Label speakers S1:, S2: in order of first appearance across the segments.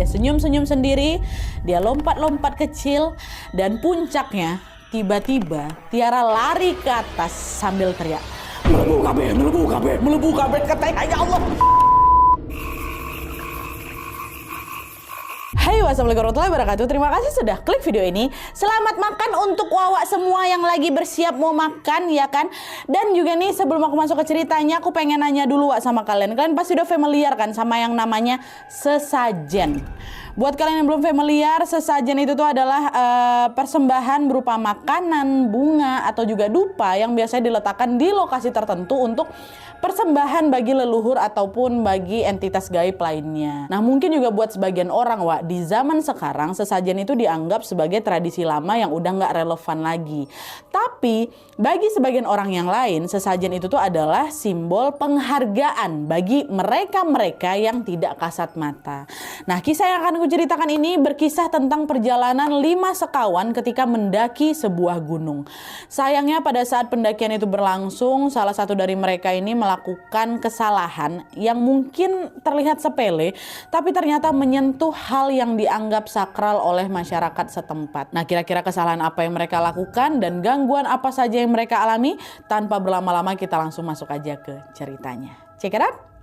S1: Dia senyum-senyum sendiri, dia lompat-lompat kecil, dan puncaknya tiba-tiba Tiara lari ke atas sambil teriak, "Melebu kabeh, melebu kabeh, melebu kabeh," katanya, ya Allah. Hai, wassalamualaikum warahmatullahi wabarakatuh. Terima kasih sudah klik video ini. Selamat makan untuk Wawa semua yang lagi bersiap mau makan, ya kan? Dan juga nih, sebelum aku masuk ke ceritanya, aku pengen nanya dulu Wak sama kalian. Kalian pasti udah familiar kan sama yang namanya sesajen. Buat kalian yang belum familiar, sesajen itu tuh adalah persembahan berupa makanan, bunga, atau juga dupa yang biasanya diletakkan di lokasi tertentu untuk persembahan bagi leluhur ataupun bagi entitas gaib lainnya. Nah, mungkin juga buat sebagian orang, Wak, di zaman sekarang sesajen itu dianggap sebagai tradisi lama yang udah nggak relevan lagi. Tapi bagi sebagian orang yang lain, sesajen itu tuh adalah simbol penghargaan bagi mereka-mereka yang tidak kasat mata. Nah, kisah yang akan aku ceritakan ini berkisah tentang perjalanan 5 sekawan ketika mendaki sebuah gunung. Sayangnya pada saat pendakian itu berlangsung, salah satu dari mereka ini melakukan kesalahan yang mungkin terlihat sepele, tapi ternyata menyentuh hal yang dianggap sakral oleh masyarakat setempat. Nah, kira-kira kesalahan apa yang mereka lakukan dan gangguan apa saja yang mereka alami? Tanpa berlama-lama kita langsung masuk aja ke ceritanya. Check it out!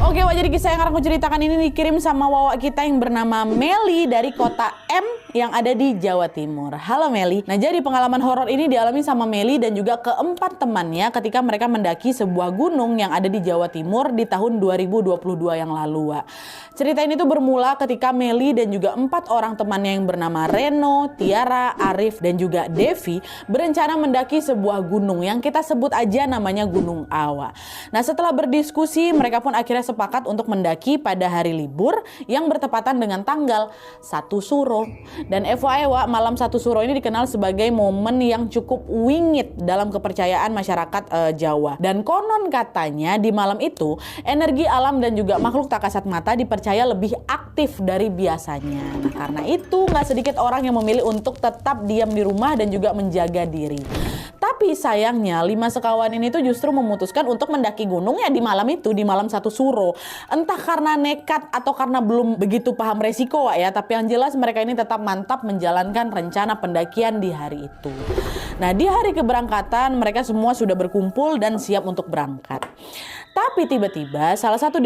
S1: Oke, Wak, jadi kisah yang akan aku ceritakan ini dikirim sama Wawa kita yang bernama Meli dari kota M yang ada di Jawa Timur. Halo Meli. Nah, jadi pengalaman horor ini dialami sama Meli dan juga keempat temannya ketika mereka mendaki sebuah gunung yang ada di Jawa Timur di tahun 2022 yang lalu, Wak. Cerita ini tuh bermula ketika Meli dan juga 4 orang temannya yang bernama Reno, Tiara, Arif, dan juga Devi berencana mendaki sebuah gunung yang kita sebut aja namanya Gunung Awa. Nah, setelah berdiskusi, mereka pun akhirnya sepakat untuk mendaki pada hari libur yang bertepatan dengan tanggal 1 Suro. Dan FYI, Wak, malam 1 Suro ini dikenal sebagai momen yang cukup wingit dalam kepercayaan masyarakat Jawa. Dan konon katanya di malam itu energi alam dan juga makhluk tak kasat mata dipercaya lebih aktif dari biasanya. Nah, karena itu nggak sedikit orang yang memilih untuk tetap diam di rumah dan juga menjaga diri. Tapi sayangnya 5 sekawan ini tuh justru memutuskan untuk mendaki gunung ya di malam itu, di malam 1 Suro. Entah karena nekat atau karena belum begitu paham resiko, Wak, ya. Tapi yang jelas mereka ini tetap mantap menjalankan rencana pendakian di hari itu. Nah, di hari keberangkatan mereka semua sudah berkumpul dan siap untuk berangkat. Tapi tiba-tiba salah satu